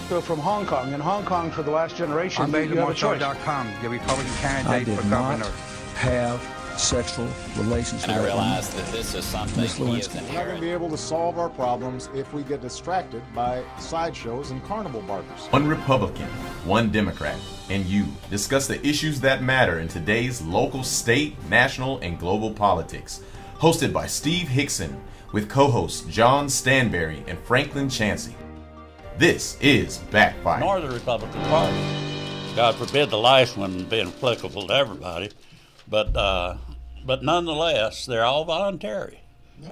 from Hong Kong. In Hong Kong, for the last generation, I'm you have a choice. BasilMotel.com, the Republican I candidate did for not governor. have sexual relations And with I that woman. realize that this is something Miss he is Lewinsky. We're not going to inherent. be able to solve our problems if we get distracted by sideshows and carnival barkers. One Republican, one Democrat, and you discuss the issues that matter in today's local, state, national, and global politics. Hosted by Steve Hickson with co-hosts John Stanberry and Franklin Chansey. This is Backfire. Nor the Republican Party. God forbid the last one being applicable to everybody, but nonetheless, they're all voluntary,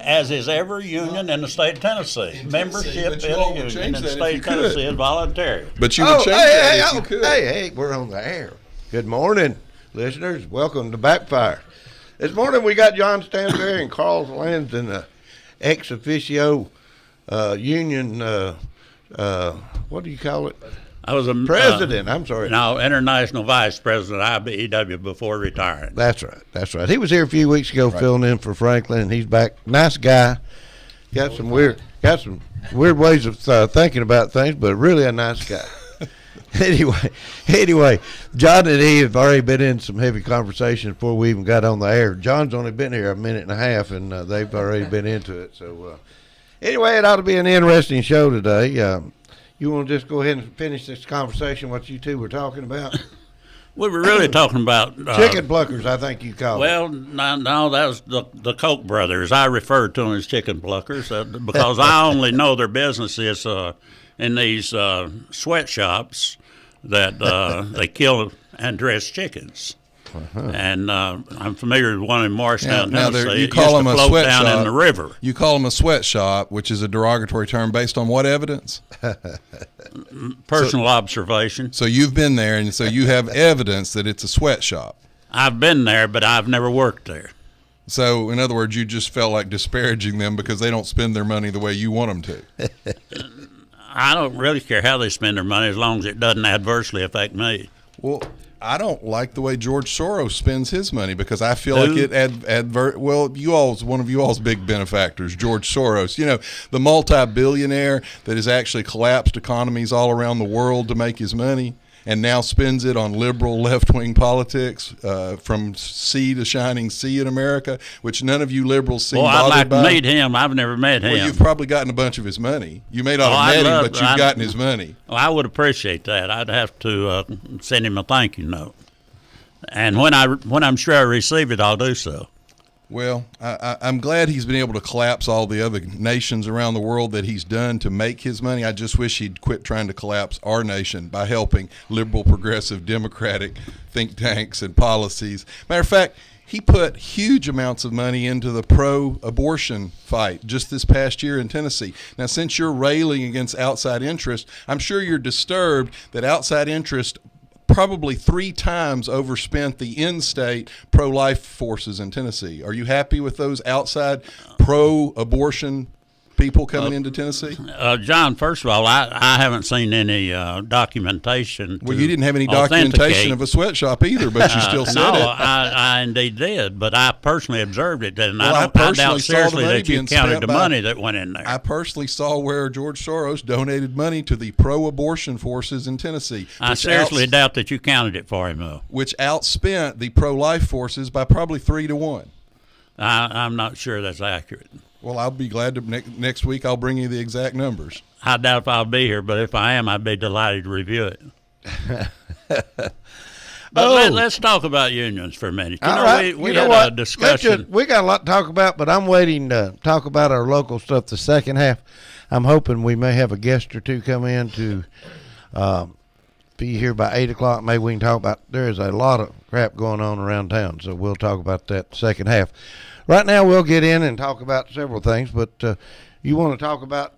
as is every union in the state of Tennessee. Membership but in you all a would union change in that the if state you of could. Tennessee is voluntary. But you would change that if you could. Hey, we're on the air. Good morning, listeners. Welcome to Backfire. This morning we got John Stanberry and Carl Lansden, ex officio union, what do you call it? I was a President, I'm sorry. No, international vice president of IBEW before retiring. That's right. He was here a few weeks ago filling in for Franklin, and he's back. Nice guy. Got some weird ways of thinking about things, but really a nice guy. Anyway, John and he have already been in some heavy conversation before we even got on the air. John's only been here a minute and a half, and they've already been into it. So, anyway, it ought to be an interesting show today. You want to just go ahead and finish this conversation, what you two were talking about? We were really talking about chicken pluckers, I think you call it. Well, no, that was the Koch brothers. I referred to them as chicken pluckers because I only know their business is in these sweatshops that they kill and dress chickens. Uh-huh. And I'm familiar with one in Morristown, Tennessee. You call them a sweatshop down in the river. You call them a sweatshop, which is a derogatory term based on what evidence? Personal observation. So you've been there, and so you have evidence that it's a sweatshop. I've been there, but I've never worked there. So, in other words, you just felt like disparaging them because they don't spend their money the way you want them to. I don't really care how they spend their money as long as it doesn't adversely affect me. Well, I don't like the way George Soros spends his money because I feel like it well, one of you all's big benefactors, George Soros. You know, the multi-billionaire that has actually collapsed economies all around the world to make his money and now spends it on liberal left-wing politics from sea to shining sea in America, which none of you liberals seem bothered by. I'd like to meet him. I've never met him. Well, you've probably gotten a bunch of his money. You may not have met him, but you've gotten his money. Well, I would appreciate that. I'd have to send him a thank you note. And when I'm sure I receive it, I'll do so. Well, I'm glad he's been able to collapse all the other nations around the world that he's done to make his money. I just wish he'd quit trying to collapse our nation by helping liberal, progressive, democratic think tanks and policies. Matter of fact, he put huge amounts of money into the pro-abortion fight just this past year in Tennessee. Now, since you're railing against outside interest, I'm sure you're disturbed that outside interest probably 3 times overspent the in-state pro-life forces in Tennessee. Are you happy with those outside pro-abortion people coming into Tennessee? John, first of all, I haven't seen any documentation. Well, you didn't have any documentation of a sweatshop either, but you still said no, it. I indeed did, but I personally observed it, and well, I doubt seriously that you counted the money that went in there. I personally saw where George Soros donated money to the pro-abortion forces in Tennessee. I seriously doubt that you counted it for him, though. Which outspent the pro-life forces by probably 3 to 1. I'm not sure that's accurate. Well, I'll be glad to next week. I'll bring you the exact numbers. I doubt if I'll be here, but if I am, I'd be delighted to review it. But let's talk about unions for a minute. We had a discussion. We got a lot to talk about, but I'm waiting to talk about our local stuff the second half. I'm hoping we may have a guest or two come in to be here by 8 o'clock. Maybe we can talk about, there is a lot of crap going on around town, so we'll talk about that second half. Right now, we'll get in and talk about several things, but you want to talk about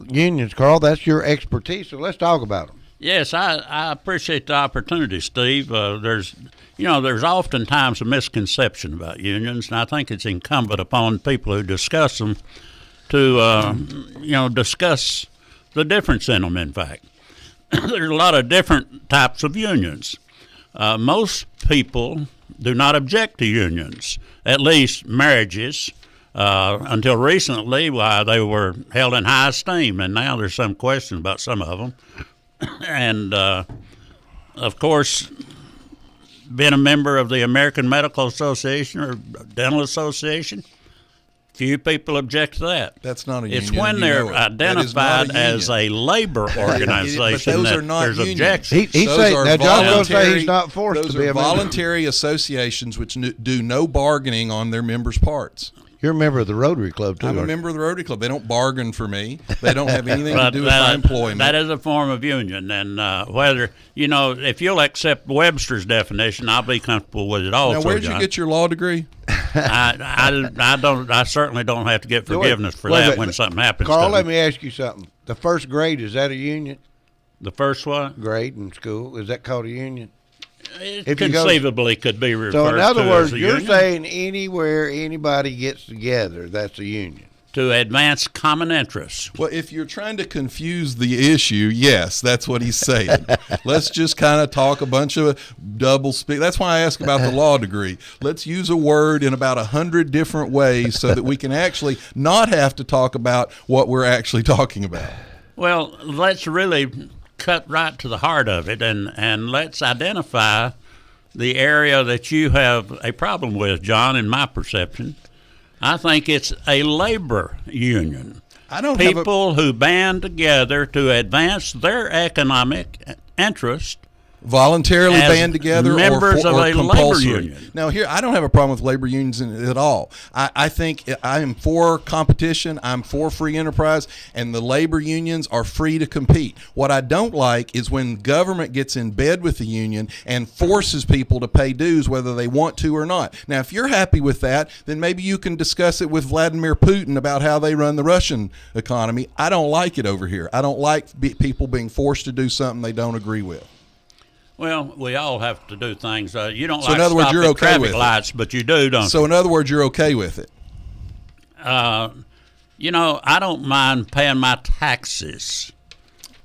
unions, Carl. That's your expertise, so let's talk about them. Yes, I appreciate the opportunity, Steve. There's oftentimes a misconception about unions, and I think it's incumbent upon people who discuss them to, discuss the difference in them, in fact. There's a lot of different types of unions. Most people do not object to unions, at least marriages. Until recently, they were held in high esteem, and now there's some question about some of them. and of course, being a member of the American Medical Association or Dental Association, few people object to that. That's not a union. It's when they're identified as a labor organization but those that are not there's unions. objections. He Those say, are now John's going to say voluntary- he's not forced those to be are a member. voluntary associations which do no bargaining on their members' parts. You're a member of the Rotary Club, too. I'm a aren't you? member of the Rotary Club. They don't bargain for me. They don't have anything to But do with my employment. that is a form of union, and whether if you'll accept Webster's definition, I'll be comfortable with it also. Now, where'd you John. get your law degree? I don't. I certainly don't have to get forgiveness for Wait a that minute. when something happens. Carl, to let me. me ask you something. The first grade, is that a union? The first one, Grade in school, is that called a union? it If you go- conceivably could be referred So, in other to words, as a you're union. saying anywhere anybody gets together, that's a union. To advance common interests. Well, if you're trying to confuse the issue, yes, that's what he's saying. Let's just kind of talk a bunch of double speak. That's why I asked about the law degree. Let's use a word in about 100 different ways so that we can actually not have to talk about what we're actually talking about. Well, let's really cut right to the heart of it, and let's identify the area that you have a problem with, John, in my perception. I think it's a labor union. I don't have People who band together to advance their economic interest. voluntarily as band together members or of a labor compulsory. union. Now, here, I don't have a problem with labor unions at all. I think I am for competition. I'm for free enterprise, and the labor unions are free to compete. What I don't like is when government gets in bed with the union and forces people to pay dues whether they want to or not. Now, if you're happy with that, then maybe you can discuss it with Vladimir Putin about how they run the Russian economy. I don't like it over here. I don't like people being forced to do something they don't agree with. Well, we all have to do things. You don't So like in other words, stopping you're okay traffic with it. lights, but you do, don't So, in other words, you're okay with it. you? I don't mind paying my taxes.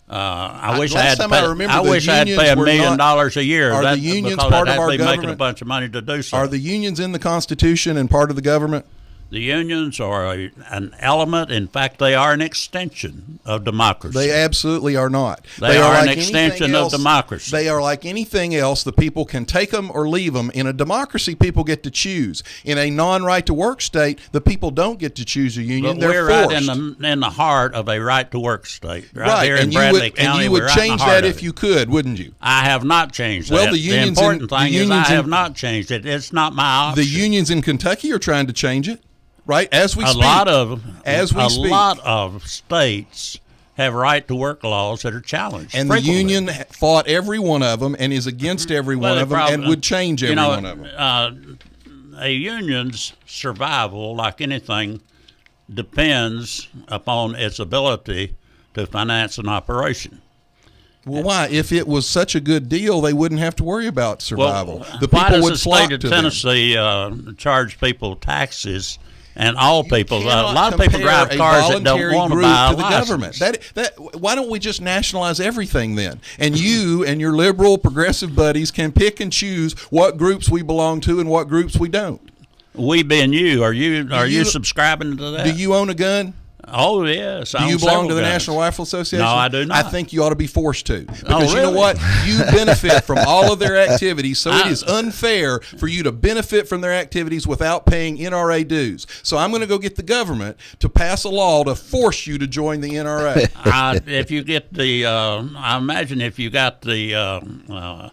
I wish I last had to time pay. I remember, I the wish I had to pay unions were $1 million not- a year. Are That, the unions because part I'd of have our to be making a government? bunch of money to do so. Are the unions in the Constitution and part of the government? The unions are an element. In fact, they are an extension of democracy. They absolutely are not. They are an like extension anything of else. democracy. They are like anything else. The people can take them or leave them. In a democracy, people get to choose. In a non-right-to-work state, the people don't get to choose a union. But They're we're forced. right in the heart of a right-to-work state. Right here in and Bradley you would, County, and you we're would right in the change heart that of if it. you could, wouldn't you? I have not changed Well, that. the unions important in- thing the is I unions have in- not changed it. It's not my option. The unions in Kentucky are trying to change it, right? As we a speak. lot of states have right to work laws that are challenged. And the frequently. union fought every one of them and is against every Well, one the of them problem- and would change every one of them. A union's survival, like anything, depends upon its ability to finance an operation. Well, why? If it was such a good deal, they wouldn't have to worry about survival. The why people does would the flock state of to them. Tennessee charge people taxes? And all people, a Cannot lot of people compare drive a cars that don't voluntary want to group buy a to the license. government. Why don't we just nationalize everything then? And you and your liberal progressive buddies can pick and choose what groups we belong to and what groups we don't. We being you, are you you- subscribing to that? Do you own a gun? Oh yes. Do you belong to the National Rifle Association? No, I do not. I think you ought to be forced to. Because you know really? what? You benefit from all of their activities, so it is unfair for you to benefit from their activities without paying NRA dues. So I'm going to go get the government to pass a law to force you to join the NRA. If you get the, I imagine if you got the,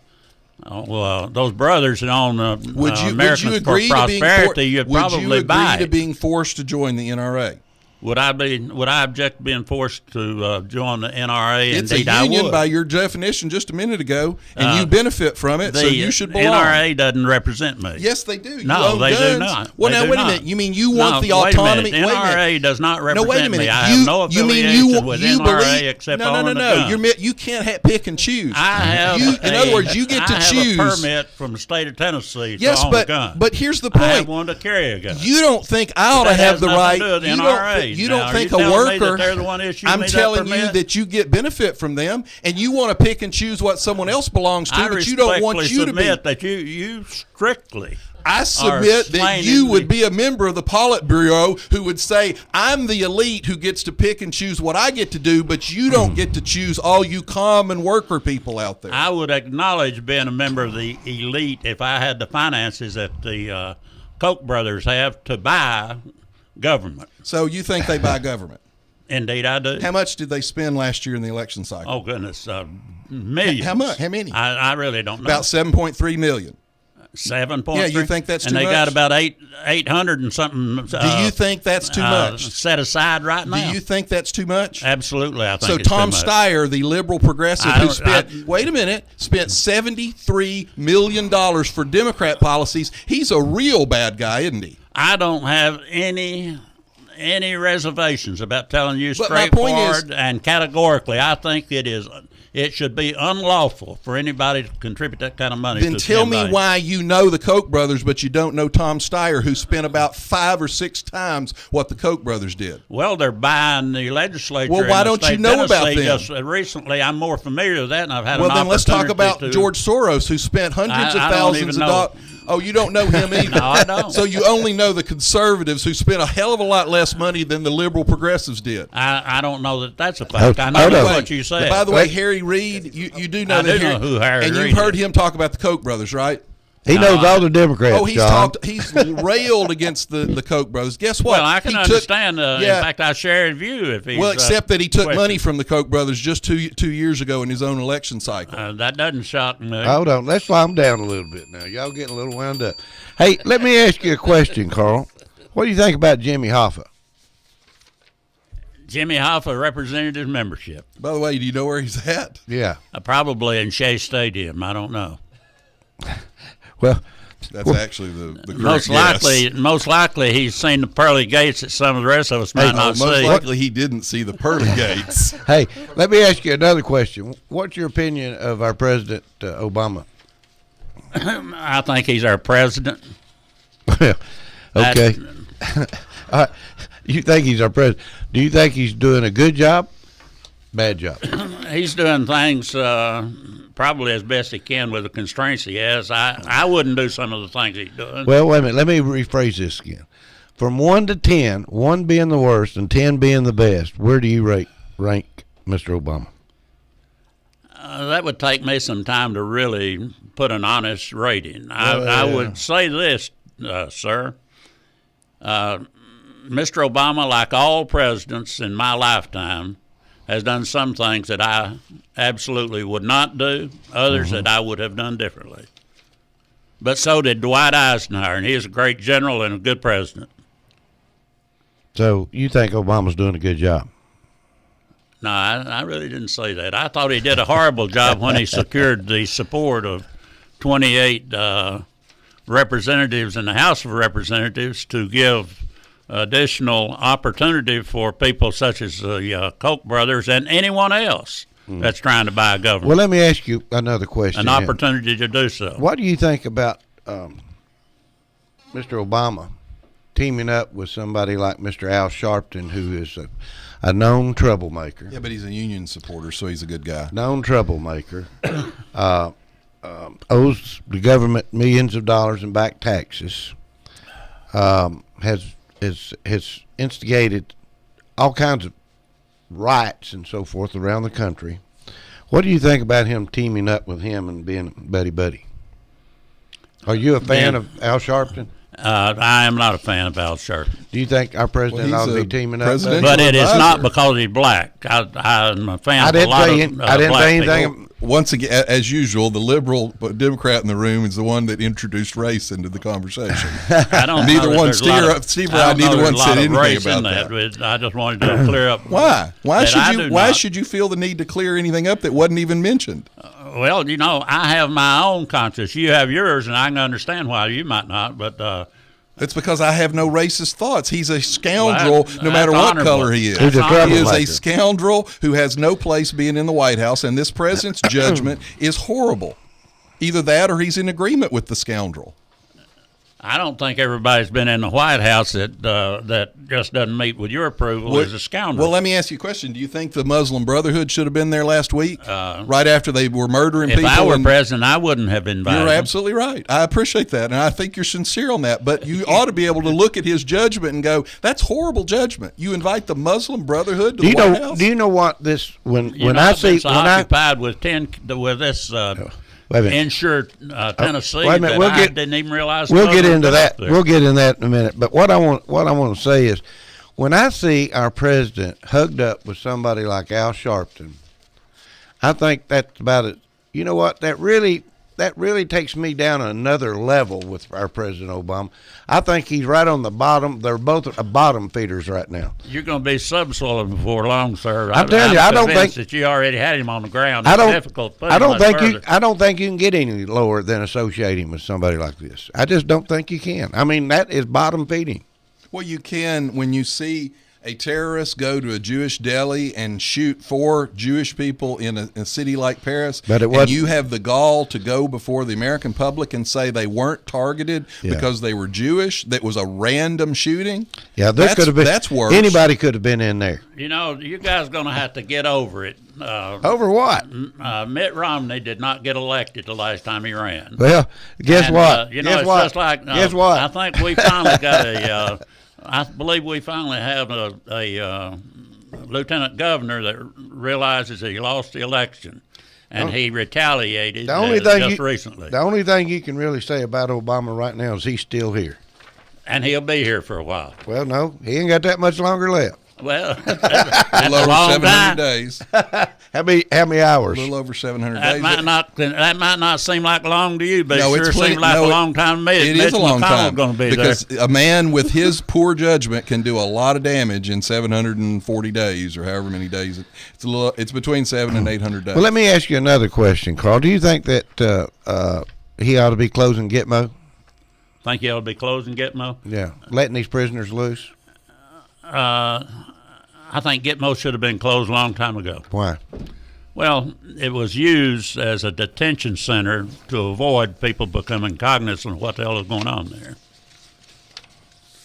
those brothers that own Americans for Prosperity, you'd probably buy Would you agree to it. being forced to join the NRA? Would I object to being forced to join the NRA? It's Indeed, a I union would. by your definition just a minute ago, and you benefit from it, so you should belong. NRA doesn't represent me. Yes, they do. You No, own they guns. do not. Well, They now do wait not. a minute. You mean you want the wait a autonomy? minute. NRA does not represent No, wait a minute. me. I have no affiliation with NRA except owning a gun. You can't pick and choose. I have. In other words, you get to I choose. have a permit from the state of Tennessee Yes, to own a gun. but here's the I have point. one to carry a gun. You don't think I ought to That have has the nothing right? to do with You NRA. don't Now, are think you a telling me that worker? they're the one issuing I'm me that telling you permit? that you get benefit from them, and you want to pick and choose what someone else belongs to, I but you don't want respectfully you to be. submit that you strictly I submit that you would be a member of the Politburo who would say, I'm the elite who gets to pick and choose what I get to do, but you don't get to choose all you common worker people out there. I would acknowledge being a member of the elite if I had the finances that the Koch brothers have to buy government. So you think they buy government? Indeed, I do. How much did they spend last year in the election cycle? Oh, goodness, millions. How much? How many? I really don't know. About 7.3 million. 7.3. Yeah, you think that's too much? And they got about 800 and something. Do you think that's too much? Set aside right now. Do you think that's too much? Absolutely, I think so. It's Tom too much. Steyer, the liberal progressive, who spent spent $73 million for Democrat policies. He's a real bad guy, isn't he? I don't have any reservations about telling you But my point is- straightforward and categorically. I think it should be unlawful for anybody to contribute that kind of money. Then to tell me campaign. why you know the Koch brothers, but you don't know Tom Steyer, who spent about 5 or 6 times what the Koch brothers did. Well, they're buying the legislature. Well, why in the don't you state of know about Tennessee. them? Just recently, I'm more familiar with that, and I've had Well, an then let's talk opportunity about to- George Soros, who spent hundreds of I don't thousands even of know. dollars. Oh, you don't know him either. No, I don't. So you only know the conservatives, who spent a hell of a lot less money than the liberal progressives did. I don't know that that's a fact. I know hold on. what you said. By the way, Harry Reid, you do know I that do know who Harry and Reid you've heard is. him talk about the Koch brothers, right? He knows all the Democrats. Oh, he's railed against the Koch brothers. Guess what? Well, I can He took- understand. In fact, I share his view. If he's, well, except that he took questioned. money from the Koch brothers just two years ago in his own election cycle. That doesn't shock me. Hold on. Let's slow him down a little bit now. Y'all getting a little wound up. Hey, let me ask you a question, Carl. What do you think about Jimmy Hoffa? Jimmy Hoffa represented his membership. By the way, do you know where he's at? Yeah. Probably in Shea Stadium. I don't know. Well, That's actually the correct Most likely he's seen the pearly gates that some of the rest of us might not most see. likely he didn't see the pearly gates. hey, let me ask you another question. What's your opinion of our President Obama? I think he's our president. Okay. You think he's our president? Do you think he's doing a good job? Bad job? He's doing things probably as best he can with the constraints he has. I wouldn't do some of the things he's doing. Well, wait a minute. Let me rephrase this again. From 1 to 10, 1 being the worst and 10 being the best, where do you rank Mr. Obama? That would take me some time to really put an honest rating. I would say this, sir. Mr. Obama, like all presidents in my lifetime, has done some things that I absolutely would not do, others that I would have done differently. But so did Dwight Eisenhower, and he is a great general and a good president. So you think Obama's doing a good job? No, I really didn't say that. I thought he did a horrible job when he secured the support of 28 representatives in the House of Representatives to give additional opportunity for people such as the Koch brothers and anyone else that's trying to buy a government. Well, let me ask you another question. An opportunity to do so. What do you think about Mr. Obama teaming up with somebody like Mr. Al Sharpton, who is a known troublemaker? Yeah, but he's a union supporter, so he's a good guy. Known troublemaker. Owes the government millions of dollars in back taxes. Has instigated all kinds of riots and so forth around the country. What do you think about him teaming up with him and being buddy-buddy? Are you a fan of Al Sharpton? I am not a fan of Al Sharpton. Do you think our president ought to be teaming up? But it is not because he's black. I'm a fan of a lot of black people. Once again, as usual, the liberal Democrat in the room is the one that introduced race into the conversation. I don't neither know one, that Steve or I, neither one said anything about that. But I just wanted to clear up. Why? Why should you feel the need to clear anything up that wasn't even mentioned? Well, I have my own conscience. You have yours, and I can understand why you might not. But it's because I have no racist thoughts. He's a scoundrel, no matter what honorable. color he is. He's a He troublemaker. is a scoundrel who has no place being in the White House, and this president's judgment is horrible. Either that or he's in agreement with the scoundrel. I don't think everybody's been in the White House that just doesn't meet with your approval is a scoundrel. Well, let me ask you a question. Do you think the Muslim Brotherhood should have been there last week, right after they were murdering people? If I were president, I wouldn't have invited You're them. absolutely right. I appreciate that, and I think you're sincere on that. But you ought to be able to look at his judgment and go, "That's horrible judgment." You invite the Muslim Brotherhood to the White House. Do you know what this when I've been occupied with this. Insured Tennessee. Wait a minute. I didn't even realize. We'll get into that. We'll get into that in a minute. But what I want to say is, when I see our president hugged up with somebody like Al Sharpton, I think that's about it. You know what? That really takes me down another level with our President Obama. I think he's right on the bottom. They're both bottom feeders right now. You're going to be subsoiling before long, sir. I'm telling you, I don't think that you already had him on the ground. I don't think you can get any lower than associate him with somebody like this. I just don't think you can. I mean, that is bottom feeding. Well, you can when you see a terrorist go to a Jewish deli and shoot 4 Jewish people in a city like Paris, and you have the gall to go before the American public and say they weren't targeted because they were Jewish, that was a random shooting. Yeah, that's worse. Anybody could have been in there. You know, you guys are going to have to get over it. Over what? Mitt Romney did not get elected the last time he ran. Well, guess what? Just like guess what? I think we finally got I believe we finally have a lieutenant governor that realizes he lost the election, and he retaliated recently. The only thing you can really say about Obama right now is he's still here. And he'll be here for a while. Well, no, he ain't got that much longer left. Well, that's a little over 700 days. How many hours? A little over 700 days. That might not seem like long to you, but it sure seems like a long time to me. It is a long time because a man with his poor judgment can do a lot of damage in 740 days or however many days. It's between 700 and 800 days. Well, let me ask you another question, Carl. Do you think that he ought to be closing Gitmo? Think he ought to be closing Gitmo? Yeah, letting these prisoners loose. I think Gitmo should have been closed a long time ago. Why? Well, it was used as a detention center to avoid people becoming cognizant of what the hell is going on there.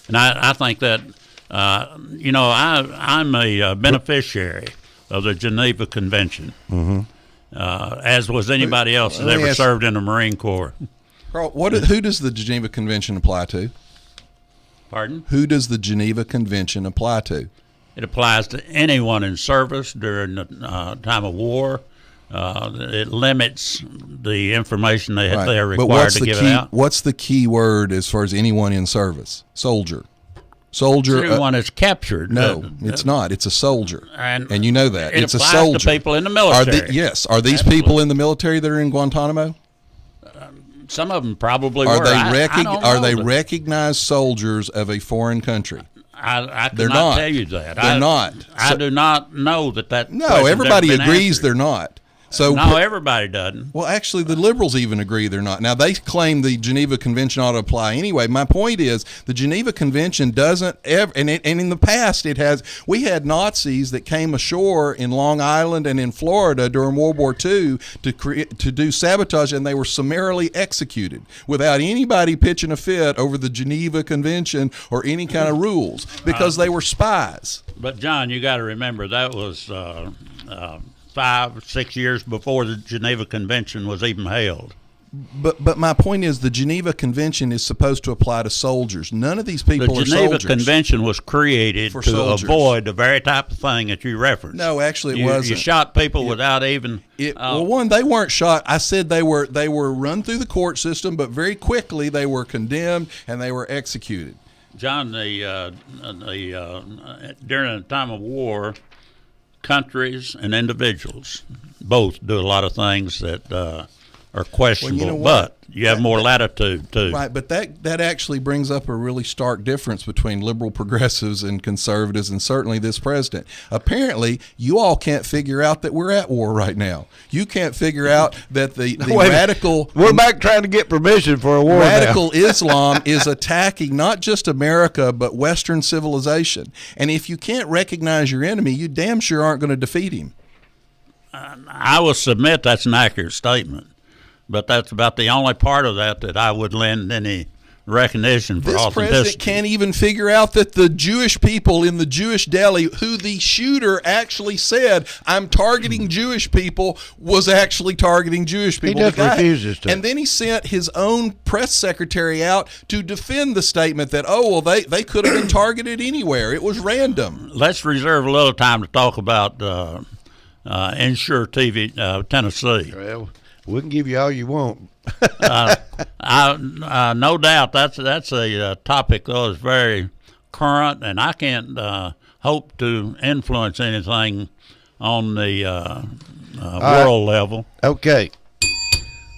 And I think that, I'm a beneficiary of the Geneva Convention, as was anybody else that ever served in the Marine Corps. Carl, who does the Geneva Convention apply to? Pardon? Who does the Geneva Convention apply to? It applies to anyone in service during the time of war. It limits the information they are required to give out. What's the key word as far as anyone in service? Soldier. Soldier. Anyone is captured. No, it's not. It's a soldier, and you know that. It's a soldier. It applies to people in the military. Are these people in the military that are in Guantanamo? Some of them probably are were. Are they recognized soldiers of a foreign country? I cannot tell you that. They're not. I do not know that. No, everybody agrees they're not. So no, everybody doesn't. Well, actually, the liberals even agree they're not. Now, they claim the Geneva Convention ought to apply anyway. My point is the Geneva Convention doesn't ever, and in the past it has. We had Nazis that came ashore in Long Island and in Florida during World War II to do sabotage, and they were summarily executed without anybody pitching a fit over the Geneva Convention or any kind of rules because they were spies. But John, you got to remember that was 5 or 6 years before the Geneva Convention was even held. But my point is the Geneva Convention is supposed to apply to soldiers. None of these people are soldiers. The Geneva Convention was created to avoid the very type of thing that you referenced. No, actually it wasn't. You shot people without even... Well, they weren't shot. I said they were run through the court system, but very quickly they were condemned and they were executed. John, during the time of war... countries and individuals both do a lot of things that are questionable, well, you know but you have more latitude too. Right, but that actually brings up a really stark difference between liberal progressives and conservatives, and certainly this president. Apparently, you all can't figure out that we're at war right now. You can't figure out that the radical... We're back trying to get permission for a war Radical now. Islam is attacking not just America, but Western civilization. And if you can't recognize your enemy, you damn sure aren't going to defeat him. I will submit that's an accurate statement. But that's about the only part of that I would lend any recognition for This authenticity. president can't even figure out that the Jewish people in the Jewish deli, who the shooter actually said, I'm targeting Jewish people, was actually targeting Jewish people. He just refuses to. And then he sent his own press secretary out to defend the statement that, they could have been targeted anywhere. It was random. Let's reserve a little time to talk about Insure TV Tennessee. Well, we can give you all you want. No doubt that's a topic that is very current, and I can't hope to influence anything on the world level. Okay.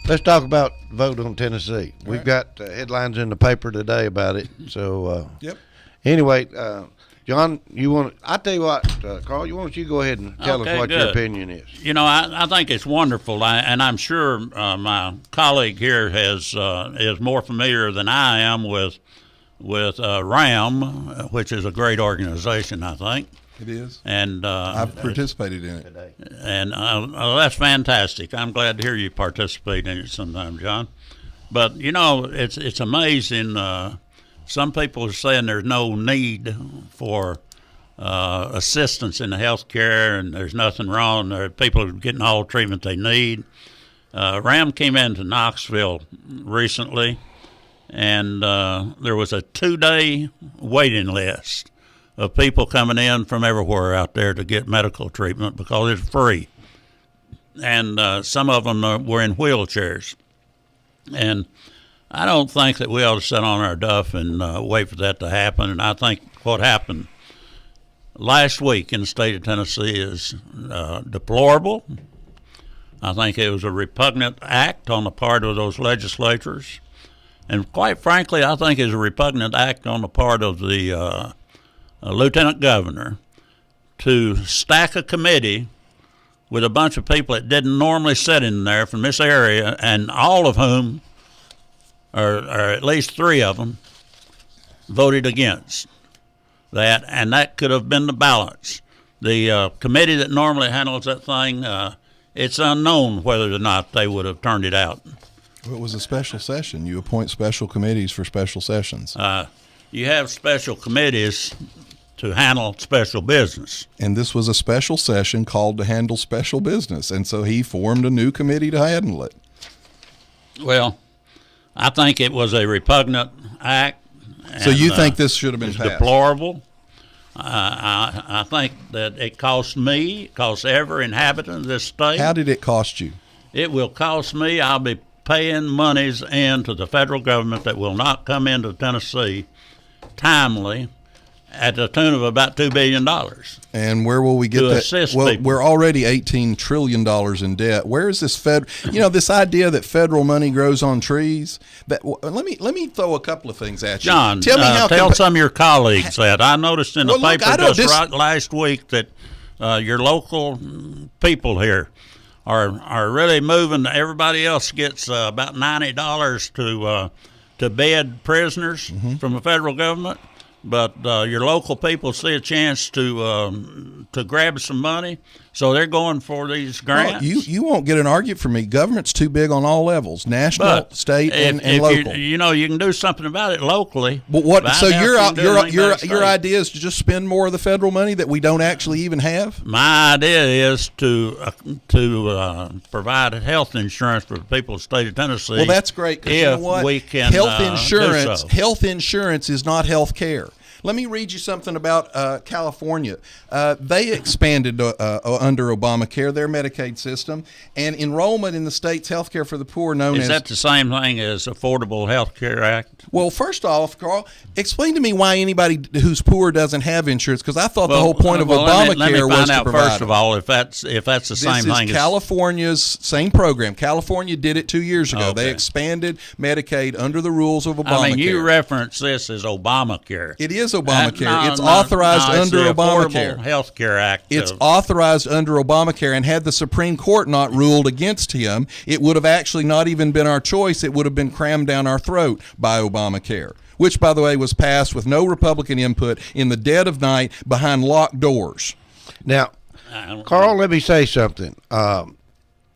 Let's talk about vote on Tennessee. We've got headlines in the paper today about it. So, Yep. Anyway, John, I tell you what, Carl, you go ahead and tell us what your opinion is. You know, I think it's wonderful, and I'm sure my colleague here is more familiar than I am with RAM, which is a great organization, I think. It is. And I've participated in it. And that's fantastic. I'm glad to hear you participate in it sometime, John. But, you know, it's amazing. Some people are saying there's no need for assistance in the health care, and there's nothing wrong. People are getting all the treatment they need. RAM came into Knoxville recently, and there was a 2-day waiting list of people coming in from everywhere out there to get medical treatment because it's free. And some of them were in wheelchairs. And I don't think that we ought to sit on our duff and wait for that to happen. And I think what happened last week in the state of Tennessee is deplorable. I think it was a repugnant act on the part of those legislators. And quite frankly, I think it was a repugnant act on the part of the lieutenant governor to stack a committee with a bunch of people that didn't normally sit in there from this area, and all of whom, or at least 3 of them, voted against that, and that could have been the balance. The committee that normally handles that thing, it's unknown whether or not they would have turned it out. Well, it was a special session. You appoint special committees for special sessions. You have special committees to handle special business. And this was a special session called to handle special business, and so he formed a new committee to handle it. Well, I think it was a repugnant act. So you think this should have been it's passed? Deplorable. I think that it cost me, it cost every inhabitant of this state. How did it cost you? It will cost me. I'll be paying monies into the federal government that will not come into Tennessee timely at the tune of about $2 billion. And where will we get to that? Assist well, people. We're already $18 trillion in debt. Where is this this idea that federal money grows on trees? Let me throw a couple of things at you. John, tell me how tell some of your colleagues that. I noticed in the paper right last week that your local people here are really moving. Everybody else gets about $90 to bed prisoners from the federal government. But your local people see a chance to grab some money, so they're going for these grants. Well, you won't get an argument from me. Government's too big on all levels, national, state, and local. You can do something about it locally. But what? So your idea is to just spend more of the federal money that we don't actually even have? My idea is to provide health insurance for the people of the state of Tennessee. Well, that's great. 'Cause you know what? We can health insurance. do so. Health insurance is not health care. Let me read you something about California. They expanded under Obamacare their Medicaid system, and enrollment in the state's health care for the poor, Is that the same thing as Affordable Health Care Act? Well, first off, Carl, explain to me why anybody who's poor doesn't have insurance, because I thought the whole point of Obamacare let me was find to out provide first of all if that's the same thing. This is California's same program. California did it 2 years ago. Okay. They expanded Medicaid under the rules of Obamacare. I mean, you reference this as Obamacare. It is Obamacare. No, it's authorized it's under the Obamacare. Affordable Health Care Act. It's authorized under Obamacare, and had the Supreme Court not ruled against him, it would have actually not even been our choice. It would have been crammed down our throat by Obamacare, which, by the way, was passed with no Republican input in the dead of night behind locked doors. Now, Carl, let me say something.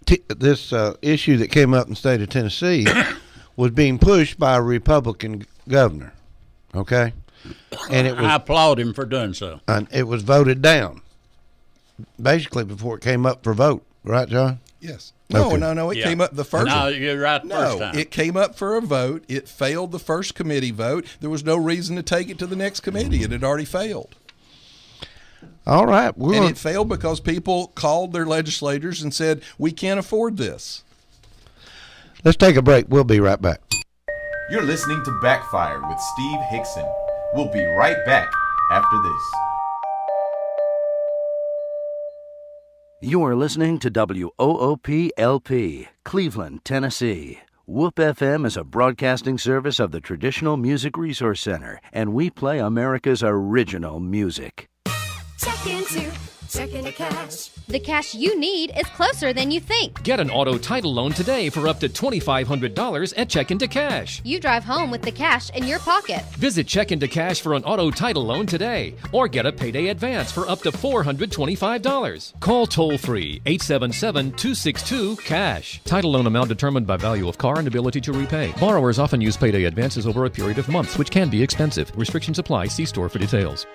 This issue that came up in the state of Tennessee was being pushed by a Republican governor, okay? And it I was applaud him for doing so. and it was voted down, basically before it came up for vote. Right, John? Yes. Okay. No. It came up the first. No, you're right the first time. It came up for a vote. It failed the first committee vote. There was no reason to take it to the next committee. It had already failed. All right. And it failed because people called their legislators and said, we can't afford this. Let's take a break. We'll be right back. You're listening to Backfire with Steve Hickson. We'll be right back after this. You are listening to WOOP-LP, Cleveland, Tennessee. WOOP FM is a broadcasting service of the Traditional Music Resource Center, and we play America's original music. Check into cash. The cash you need is closer than you think. Get an auto title loan today for up to $2,500 at Check Into Cash. You drive home with the cash in your pocket. Visit Check Into Cash for an auto title loan today, or get a payday advance for up to $425. Call toll-free 877-262-CASH. Title loan amount determined by value of car and ability to repay. Borrowers often use payday advances over a period of months, which can be expensive. Restrictions apply. See store for details.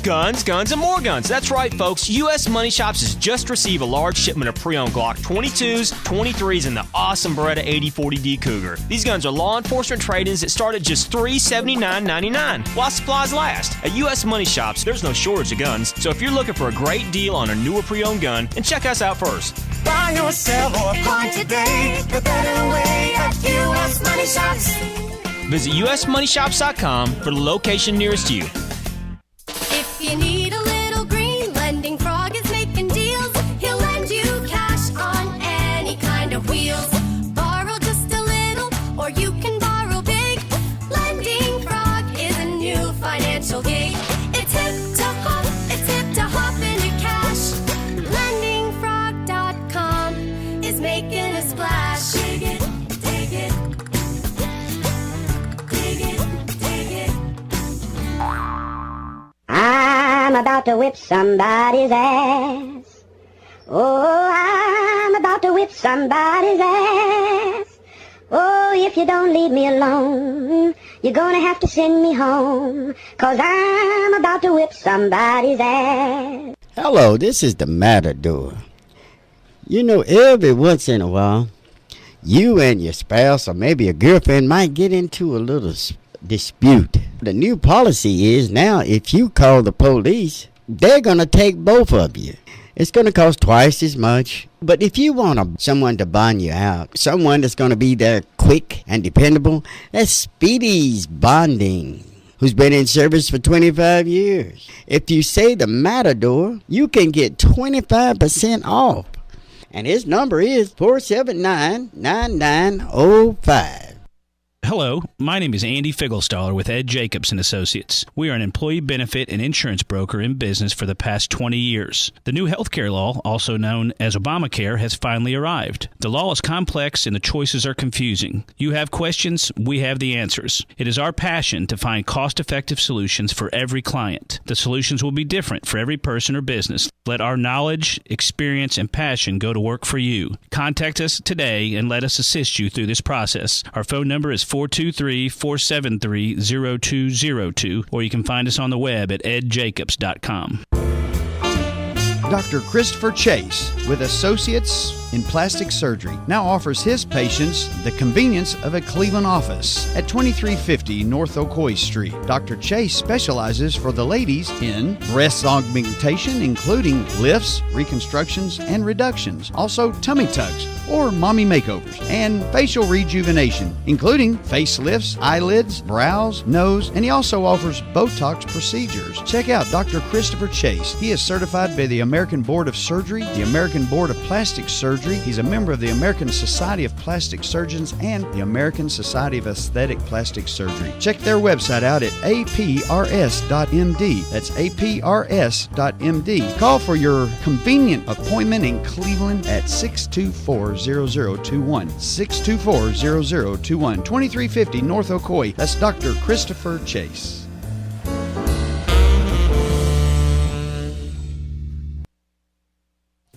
Guns, guns, and more guns. That's right, folks. U.S. Money Shops has just received a large shipment of pre-owned Glock 22s, 23s, and the awesome Beretta 8040D Cougar. These guns are law enforcement trade-ins that start at just $379.99 while supplies last. At U.S. Money Shops, there's no shortage of guns, so if you're looking for a great deal on a newer pre-owned gun, then check us out first. Buy or sell or coin today. The better way at U.S. Money Shops. Visit usmoneyshops.com for the location nearest you. If you need a little green, Lending Frog is making deals. He'll lend you cash on any kind of wheels. Borrow just a little, or you can borrow big. Lending Frog is a new financial gig. It's hip to hop into cash. LendingFrog.com is making a splash. Dig it, dig it. Dig it, dig it. I'm about to whip somebody's ass. Oh, I'm about to whip somebody's ass. Oh, if you don't leave me alone, you're gonna have to send me home, 'cause I'm about to whip somebody's ass. Hello, this is the Matador. You know, every once in a while, you and your spouse or maybe a girlfriend might get into a little dispute. The new policy is now if you call the police, they're going to take both of you. It's going to cost twice as much. But if you want someone to bond you out, someone that's going to be there quick and dependable, that's Speedy's Bonding, who's been in service for 25 years. If you say the Matador, you can get 25% off. And his number is 479-9905. Hello, my name is Andy Figglestaller with Ed Jacobs & Associates. We are an employee benefit and insurance broker in business for the past 20 years. The new healthcare law, also known as Obamacare, has finally arrived. The law is complex and the choices are confusing. You have questions, we have the answers. It is our passion to find cost-effective solutions for every client. The solutions will be different for every person or business. Let our knowledge, experience, and passion go to work for you. Contact us today and let us assist you through this process. Our phone number is 423-473-0202, or you can find us on the web at edjacobs.com. Dr. Christopher Chase, with Associates in Plastic Surgery, now offers his patients the convenience of a Cleveland office at 2350 North Ocoee Street. Dr. Chase specializes for the ladies in breast augmentation, including lifts, reconstructions, and reductions, also tummy tucks or mommy makeovers, and facial rejuvenation, including facelifts, eyelids, brows, nose, and he also offers Botox procedures. Check out Dr. Christopher Chase. He is certified by the American Board of Surgery, the American Board of Plastic Surgery. He's a member of the American Society of Plastic Surgeons and the American Society of Aesthetic Plastic Surgery. Check their website out at aprs.md. That's aprs.md. Call for your convenient appointment in Cleveland at 624-0021. 624-0021. 2350 North Ocoee. That's Dr. Christopher Chase.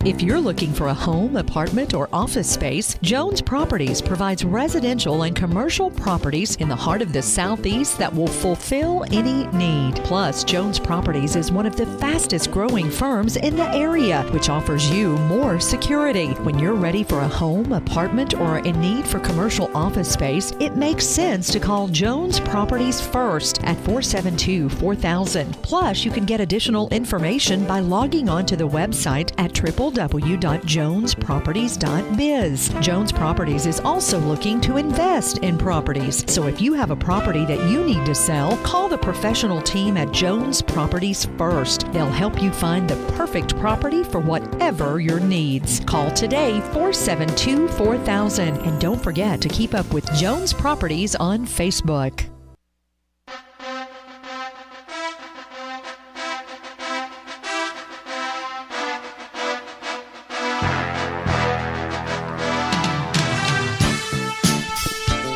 If you're looking for a home, apartment, or office space, Jones Properties provides residential and commercial properties in the heart of the Southeast that will fulfill any need. Plus, Jones Properties is one of the fastest growing firms in the area, which offers you more security. When you're ready for a home, apartment, or in need for commercial office space, it makes sense to call Jones Properties first at 472-4000. Plus, you can get additional information by logging on to the website at www.jonesproperties.biz. Jones Properties is also looking to invest in properties. So if you have a property that you need to sell, call the professional team at Jones Properties first. They'll help you find the perfect property for whatever your needs. Call today 472-4000. And don't forget to keep up with Jones Properties on Facebook.